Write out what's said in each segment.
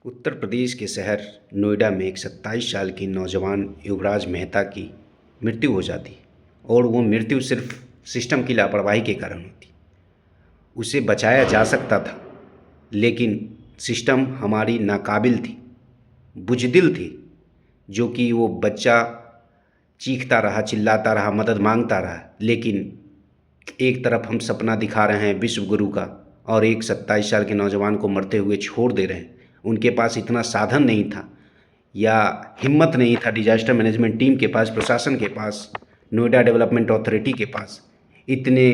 उत्तर प्रदेश के शहर नोएडा में एक 27 साल की नौजवान युवराज मेहता की मृत्यु हो जाती और वो मृत्यु सिर्फ सिस्टम की लापरवाही के कारण होती। उसे बचाया जा सकता था, लेकिन सिस्टम हमारी नाकाबिल थी, बुज़दिल थी, जो कि वो बच्चा चीखता रहा, चिल्लाता रहा, मदद मांगता रहा। लेकिन एक तरफ हम सपना दिखा रहे हैं विश्व गुरु का और एक 27 साल के नौजवान को मरते हुए छोड़ दे रहे हैं। उनके पास इतना साधन नहीं था या हिम्मत नहीं था डिजास्टर मैनेजमेंट टीम के पास, प्रशासन के पास, नोएडा डेवलपमेंट अथॉरिटी के पास। इतने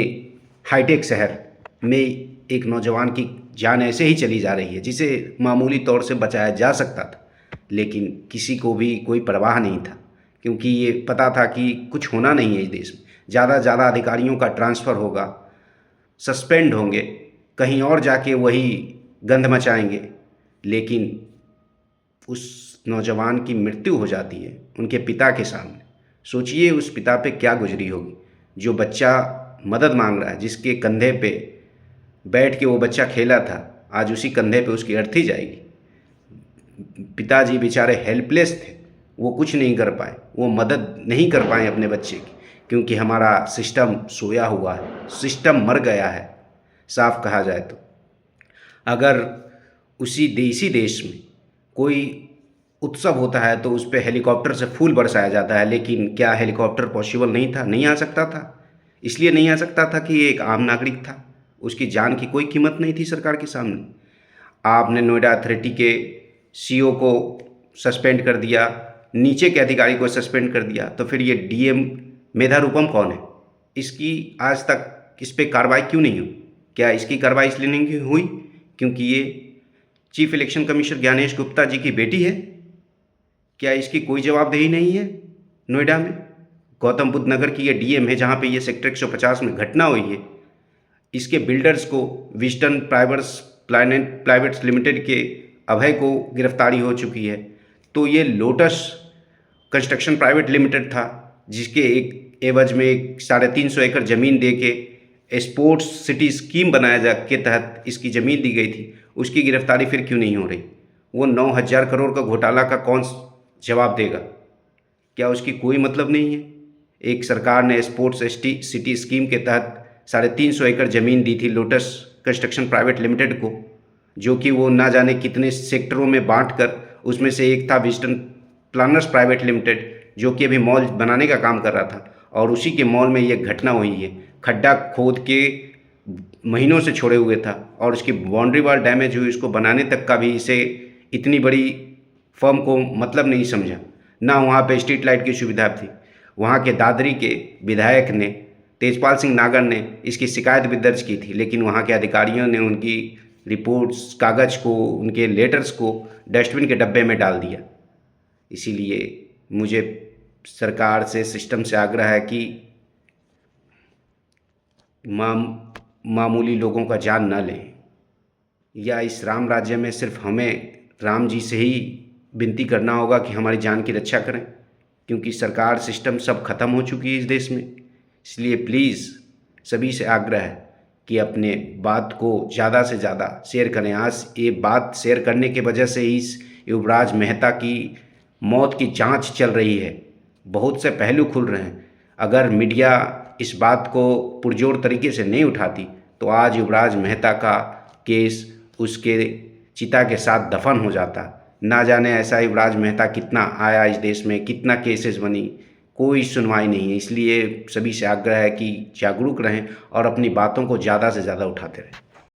हाईटेक शहर में एक नौजवान की जान ऐसे ही चली जा रही है जिसे मामूली तौर से बचाया जा सकता था, लेकिन किसी को भी कोई परवाह नहीं था, क्योंकि ये पता था कि कुछ होना नहीं है इस देश में। ज़्यादा ज़्यादा अधिकारियों का ट्रांसफ़र होगा, सस्पेंड होंगे, कहीं और जाके वही गंध मचाएंगे। लेकिन उस नौजवान की मृत्यु हो जाती है उनके पिता के सामने। सोचिए उस पिता पे क्या गुजरी होगी, जो बच्चा मदद मांग रहा है, जिसके कंधे पे बैठ के वो बच्चा खेला था, आज उसी कंधे पे उसकी अर्थी जाएगी। पिताजी बेचारे हेल्पलेस थे, वो कुछ नहीं कर पाए, वो मदद नहीं कर पाए अपने बच्चे की, क्योंकि हमारा सिस्टम सोया हुआ है, सिस्टम मर गया है। साफ कहा जाए तो अगर इसी देश में कोई उत्सव होता है तो उस पर हेलीकॉप्टर से फूल बरसाया जाता है, लेकिन क्या हेलीकॉप्टर पॉसिबल नहीं था? नहीं आ सकता था। इसलिए नहीं आ सकता था कि एक आम नागरिक था, उसकी जान की कोई कीमत नहीं थी सरकार के सामने। आपने नोएडा अथॉरिटी के सीईओ को सस्पेंड कर दिया, नीचे के अधिकारी को सस्पेंड कर दिया, तो फिर ये डीएम मेधारूपम कौन है? इसकी आज तक इस पर कार्रवाई क्यों नहीं हुई? क्या इसकी कार्रवाई इसलिए नहीं हुई क्योंकि ये chief election commissioner Gyanesh Gupta ji की बेटी है? क्या इसकी कोई जवाबदेही नहीं है? नोएडा में गौतम बुद्ध नगर की ये डीएम है, जहाँ पे ये सेक्टर 150 में घटना हुई है। इसके बिल्डर्स को विस्टन प्राइवेट्स लिमिटेड के अभय को गिरफ्तारी हो चुकी है। तो ये लोटस कंस्ट्रक्शन प्राइवेट लिमिटेड था, जिसके एक एवज में 350 एकड़ ज़मीन दे के स्पोर्ट्स सिटी स्कीम बनाया के तहत इसकी ज़मीन दी गई थी। उसकी गिरफ्तारी फिर क्यों नहीं हो रही? वो 9,000 करोड़ का घोटाला का कौन जवाब देगा? क्या उसकी कोई मतलब नहीं है? एक सरकार ने स्पोर्ट्स सिटी स्कीम के तहत 350 एकड़ ज़मीन दी थी लोटस कंस्ट्रक्शन प्राइवेट लिमिटेड को, जो कि वो ना जाने कितने सेक्टरों में बांटकर, उसमें से एक था विस्टन प्लानर्स प्राइवेट लिमिटेड, जो कि अभी मॉल बनाने का काम कर रहा था, और उसी के मॉल में ये घटना हुई है। खड्डा खोद के महीनों से छोड़े हुए था और उसकी बाउंड्री वॉल डैमेज हुई, उसको बनाने तक का भी इसे इतनी बड़ी फर्म को मतलब नहीं समझा। ना वहाँ पे स्ट्रीट लाइट की सुविधा थी। वहाँ के दादरी के विधायक ने, तेजपाल सिंह नागर ने इसकी शिकायत भी दर्ज की थी, लेकिन वहाँ के अधिकारियों ने उनकी रिपोर्ट्स, कागज़ को, उनके लेटर्स को डस्टबिन के डब्बे में डाल दिया। इसीलिए मुझे सरकार से, सिस्टम से आग्रह है कि मामूली लोगों का जान न लें, या इस राम राज्य में सिर्फ हमें राम जी से ही विनती करना होगा कि हमारी जान की रक्षा करें, क्योंकि सरकार, सिस्टम सब खत्म हो चुकी है इस देश में। इसलिए प्लीज़ सभी से आग्रह है कि अपने बात को ज़्यादा से ज़्यादा शेयर करें। आज ये बात शेयर करने की वजह से इस युवराज मेहता की मौत की जांच चल रही है, बहुत से पहलू खुल रहे हैं। अगर मीडिया इस बात को पुरजोर तरीके से नहीं उठाती तो आज युवराज मेहता का केस उसके चिता के साथ दफन हो जाता। ना जाने ऐसा युवराज मेहता कितना आया इस देश में, कितना केसेस बनी, कोई सुनवाई नहीं है। इसलिए सभी से आग्रह है कि जागरूक रहें और अपनी बातों को ज़्यादा से ज़्यादा उठाते रहें।